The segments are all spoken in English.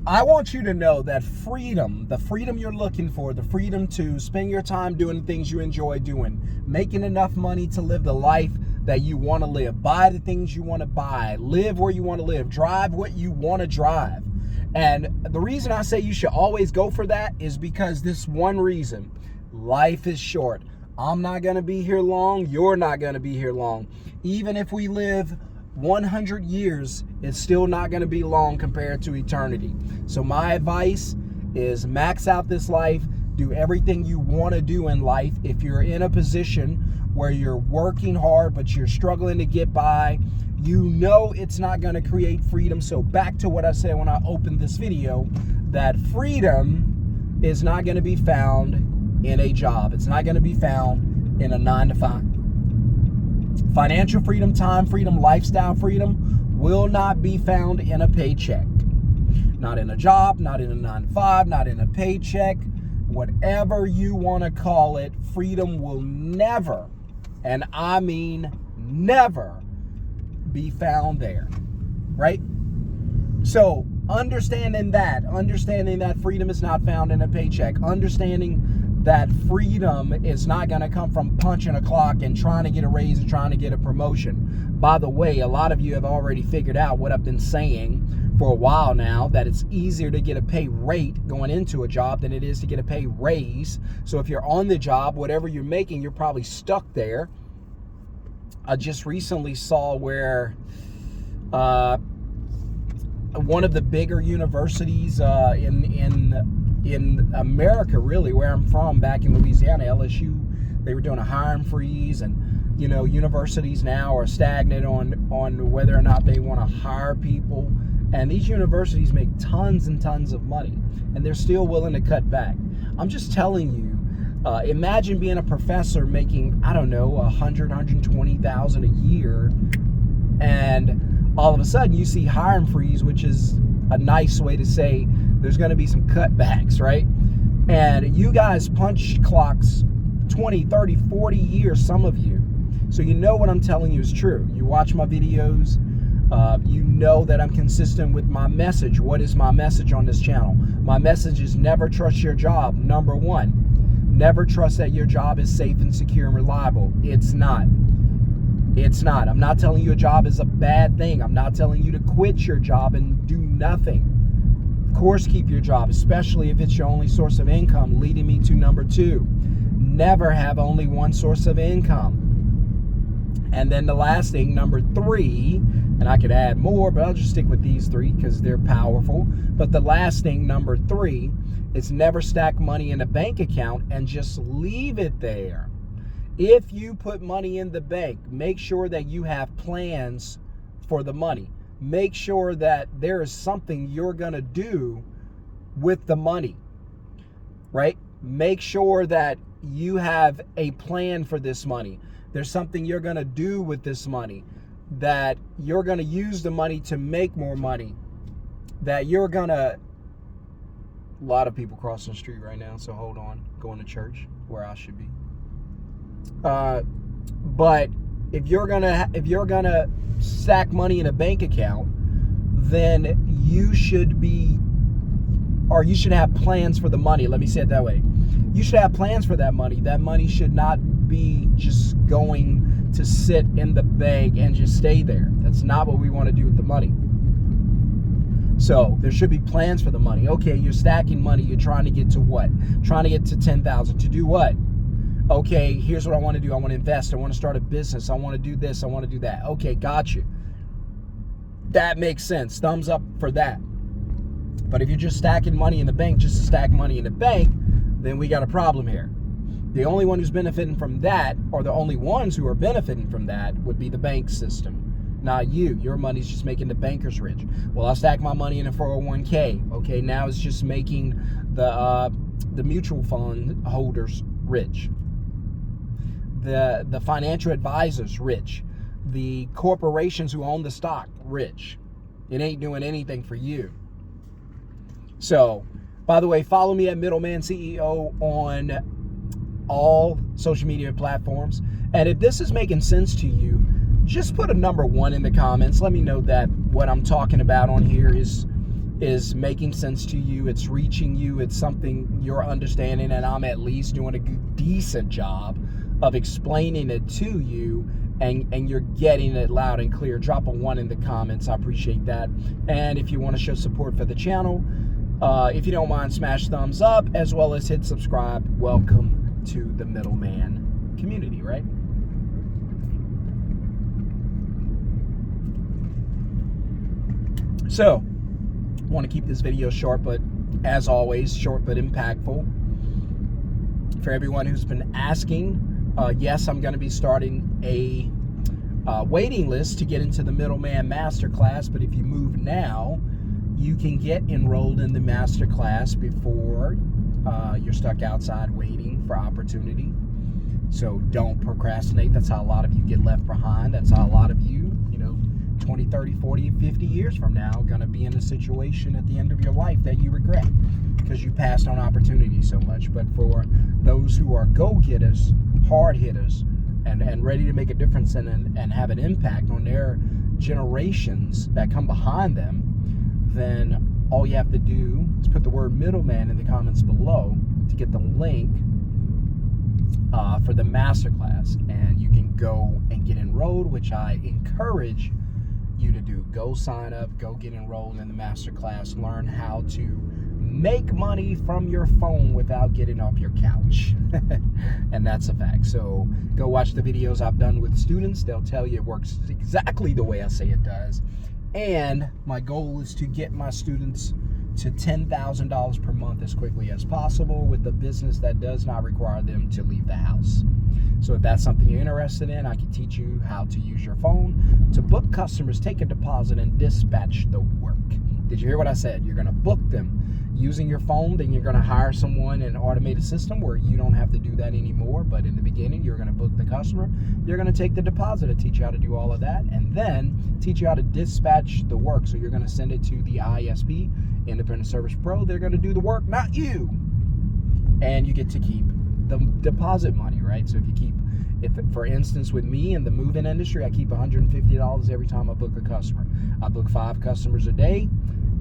I want you to know that freedom, the freedom you're looking for, the freedom to spend your time doing things you enjoy doing, making enough money to live the life that you want to live, buy the things you want to buy, live where you want to live, drive what you want to drive. And the reason I say you should always go for that is because this one reason: life is short. I'm not going to be here long. You're not going to be here long. Even if we live 100 years, it's still not going to be long compared to eternity. So my advice is max out this life. Do everything you want to do in life. If you're in a position where you're working hard, but you're struggling to get by, you know it's not going to create freedom. So back to what I said when I opened this video, that freedom is not going to be found in a job. It's not going to be found in a 9-to-5. Financial freedom, time freedom, lifestyle freedom will not be found in a paycheck. Not in a job, not in a 9-to-5, not in a paycheck. Whatever you want to call it, freedom will never, and I mean never, be found there, right? So understanding that freedom is not found in a paycheck, understanding that freedom is not going to come from punching a clock and trying to get a raise and trying to get a promotion. By the way, a lot of you have already figured out what I've been saying for a while now, that it's easier to get a pay rate going into a job than it is to get a pay raise. So if you're on the job, whatever you're making, you're probably stuck there. I just recently saw where one of the bigger universities in America, really, where I'm from, back in Louisiana, LSU, they were doing a hiring freeze, and you know, universities now are stagnant on whether or not they want to hire people, and these universities make tons and tons of money, and they're still willing to cut back. I'm just telling you, imagine being a professor making, I don't know, $120,000 a year, and all of a sudden you see hiring freeze, which is a nice way to say there's going to be some cutbacks, right? And you guys punch clocks 20, 30, 40 years, some of you. So you know what I'm telling you is true. You watch my videos, you know that I'm consistent with my message. What is my message on this channel? My message is never trust your job. Number one, never trust that your job is safe and secure and reliable. It's not. It's not. I'm not telling you a job is a bad thing. I'm not telling you to quit your job and do nothing. Of course, keep your job, especially if it's your only source of income, leading me to number two. Never have only one source of income. And then the last thing, number three, and I could add more, but I'll just stick with these three because they're powerful. But the last thing, number three, is never stack money in a bank account and just leave it there. If you put money in the bank, make sure that you have plans for the money. Make sure that there is something you're going to do with the money, right? Make sure that you have a plan for this money. There's something you're going to do with this money, that you're going to use the money to make more money, that you're going to... A lot of people crossing the street right now, so hold on. Going to church where I should be. But if you're gonna stack money in a bank account, then you should have plans for the money. Let me say it that way. You should have plans for that money. That money should not be just going to sit in the bank and just stay there. That's not what we want to do with the money. So there should be plans for the money. Okay, you're stacking money. You're trying to get to what? Trying to get to 10,000. To do what? Okay, here's what I want to do. I want to invest. I want to start a business. I want to do this. I want to do that. Okay, got you. That makes sense. Thumbs up for that. But if you're just stacking money in the bank just to stack money in the bank, then we got a problem here. The only one who's benefiting from that, or the only ones who are benefiting from that, would be the bank system. Not you. Your money's just making the bankers rich. Well, I'll stack my money in a 401k. Okay, now it's just making the mutual fund holders rich. The financial advisors rich. The corporations who own the stock rich. It ain't doing anything for you. So, by the way, follow me at Middleman CEO on all social media platforms. And if this is making sense to you, just put a number 1 in the comments. Let me know that what I'm talking about on here is is making sense to you, it's reaching you, it's something you're understanding, and I'm at least doing a decent job of explaining it to you, and you're getting it loud and clear, drop a 1 in the comments. I appreciate that. And if you want to show support for the channel, if you don't mind, smash thumbs up, as well as hit subscribe. Welcome to the Middleman community, right? So, I want to keep this video short, but as always, short but impactful. For everyone who's been asking, yes, I'm going to be starting a waiting list to get into the Middleman Masterclass, but if you move now, you can get enrolled in the Masterclass before you're stuck outside waiting for opportunity. So don't procrastinate. That's how a lot of you get left behind. That's how a lot of you, 20, 30, 40, 50 years from now, going to be in a situation at the end of your life that you regret because you passed on opportunity so much. But for those who are go-getters, hard hitters, and ready to make a difference and have an impact on their generations that come behind them, then all you have to do is put the word middleman in the comments below to get the link for the masterclass, and you can go and get enrolled, which I encourage you to do. Go sign up, go get enrolled in the masterclass, learn how to make money from your phone without getting off your couch. And that's a fact. So go watch the videos I've done with students. They'll tell you it works exactly the way I say it does. And my goal is to get my students to $10,000 per month as quickly as possible with a business that does not require them to leave the house. So if that's something you're interested in, I can teach you how to use your phone to book customers, take a deposit, and dispatch the work. Did you hear what I said? You're going to book them using your phone, then you're going to hire someone and automate a system where you don't have to do that anymore. But in the beginning, you're going to book the customer, you're going to take the deposit to teach you how to do all of that, and then teach you how to dispatch the work. So you're going to send it to the ISP, Independent Service Pro. They're going to do the work, not you. And you get to keep the deposit money, right? So if for instance, with me in the moving industry, I keep $150 every time I book a customer. I book 5 customers a day.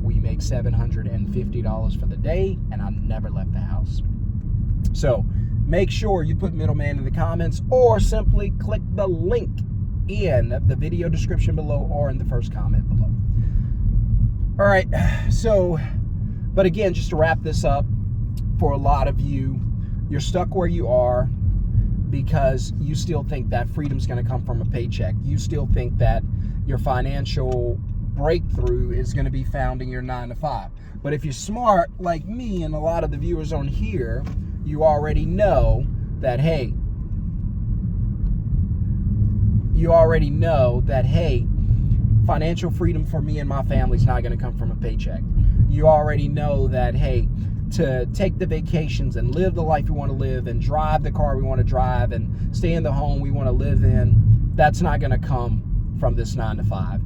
We make $750 for the day, and I never left the house. So make sure you put middleman in the comments, or simply click the link in the video description below or in the first comment below. All right, so, but again, just to wrap this up, for a lot of you, you're stuck where you are because you still think that freedom's going to come from a paycheck. You still think that your financial breakthrough is going to be found in your 9 to 5. But if you're smart like me and a lot of the viewers on here, you already know that, hey, financial freedom for me and my family is not going to come from a paycheck. You already know that, hey, to take the vacations and live the life we want to live and drive the car we want to drive and stay in the home we want to live in, that's not going to come from this 9 to 5.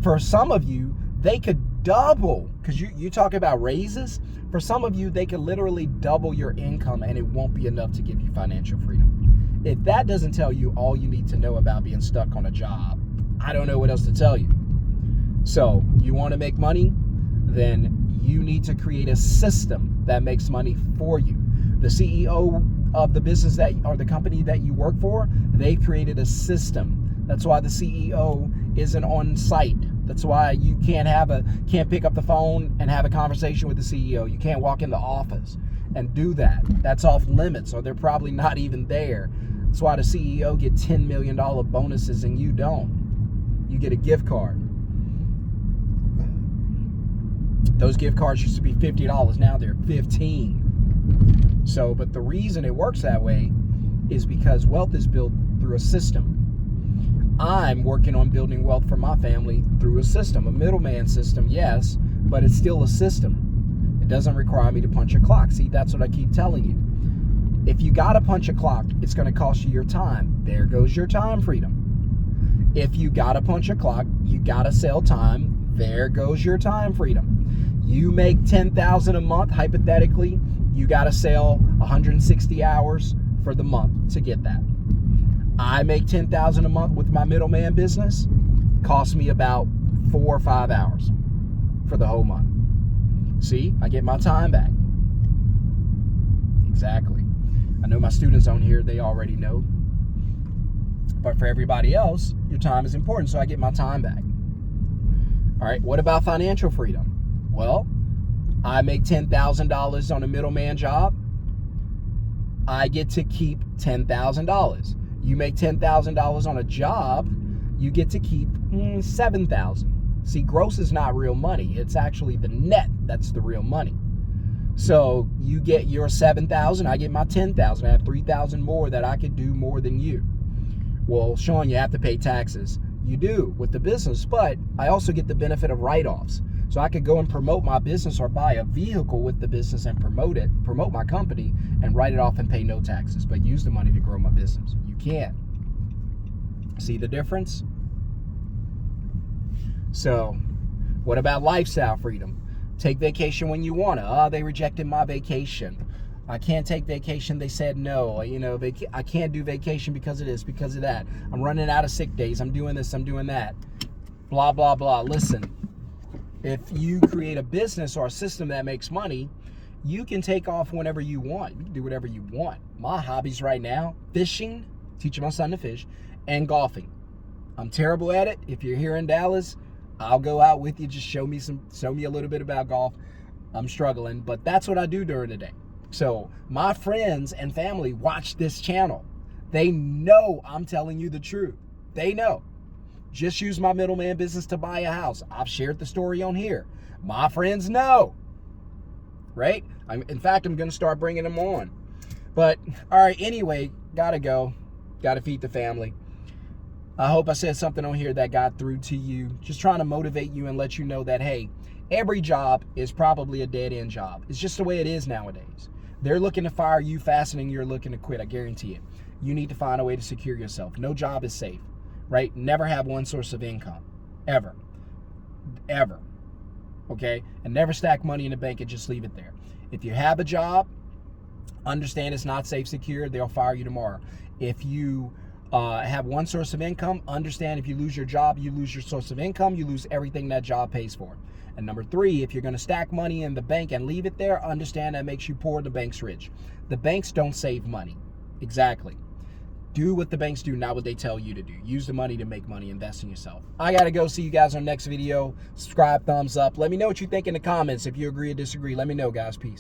For some of you, they could double, because you talk about raises. For some of you, they could literally double your income, and it won't be enough to give you financial freedom. If that doesn't tell you all you need to know about being stuck on a job, I don't know what else to tell you. So you want to make money? Then you need to create a system that makes money for you. The CEO of the business or the company that you work for, they created a system. That's why the CEO isn't on site. That's why you can't pick up the phone and have a conversation with the CEO. You can't walk in the office and do that. That's off limits, or they're probably not even there. That's why the CEO gets $10 million bonuses and you don't. You get a gift card. Those gift cards used to be $50. Now they're $15. So, but the reason it works that way is because wealth is built through a system. I'm working on building wealth for my family through a system, a middleman system, yes, but it's still a system. It doesn't require me to punch a clock. See, that's what I keep telling you. If you got to punch a clock, it's going to cost you your time. There goes your time freedom. If you got to punch a clock, you got to sell time. There goes your time freedom. You make $10,000 a month, hypothetically, you got to sell 160 hours for the month to get that. I make $10,000 a month with my middleman business. Costs me about 4 or 5 hours. for the whole month. See, I get my time back. Exactly. I know my students on here, they already know. But for everybody else, your time is important, so I get my time back. All right, what about financial freedom? Well, I make $10,000 on a middleman job. I get to keep $10,000. You make $10,000 on a job, you get to keep $7,000. See, gross is not real money. It's actually the net that's the real money. So you get your $7,000, I get my $10,000. I have $3,000 more that I could do more than you. Well, Sean, you have to pay taxes. You do with the business, but I also get the benefit of write-offs. So I could go and promote my business or buy a vehicle with the business and promote my company and write it off and pay no taxes, but use the money to grow my business. You can't. See the difference? So what about lifestyle freedom? Take vacation when you want to. Oh, they rejected my vacation. I can't take vacation. They said no. You know, I can't do vacation because of this, because of that. I'm running out of sick days. I'm doing this. I'm doing that. Blah, blah, blah. Listen, if you create a business or a system that makes money, you can take off whenever you want. You can do whatever you want. My hobbies right now, fishing, teaching my son to fish, and golfing. I'm terrible at it. If you're here in Dallas, I'll go out with you. Just show me a little bit about golf. I'm struggling, but that's what I do during the day. So my friends and family watch this channel. They know I'm telling you the truth. They know. Just use my middleman business to buy a house. I've shared the story on here. My friends know, right? In fact, I'm going to start bringing them on. But all right, anyway, gotta go. Gotta feed the family. I hope I said something on here that got through to you. Just trying to motivate you and let you know that, hey, every job is probably a dead-end job. It's just the way it is nowadays. They're looking to fire you faster than you're looking to quit, I guarantee it. You need to find a way to secure yourself. No job is safe, right? Never have one source of income, ever, ever, okay? And never stack money in the bank and just leave it there. If you have a job, understand it's not safe, secure. They'll fire you tomorrow. If you have one source of income, understand if you lose your job, you lose your source of income, you lose everything that job pays for. And number three, if you're going to stack money in the bank and leave it there, understand that makes you poor, the bank's rich. The banks don't save money. Exactly. Do what the banks do, not what they tell you to do. Use the money to make money, invest in yourself. I got to go. See you guys on the next video. Subscribe, thumbs up. Let me know what you think in the comments. If you agree or disagree, let me know, guys. Peace.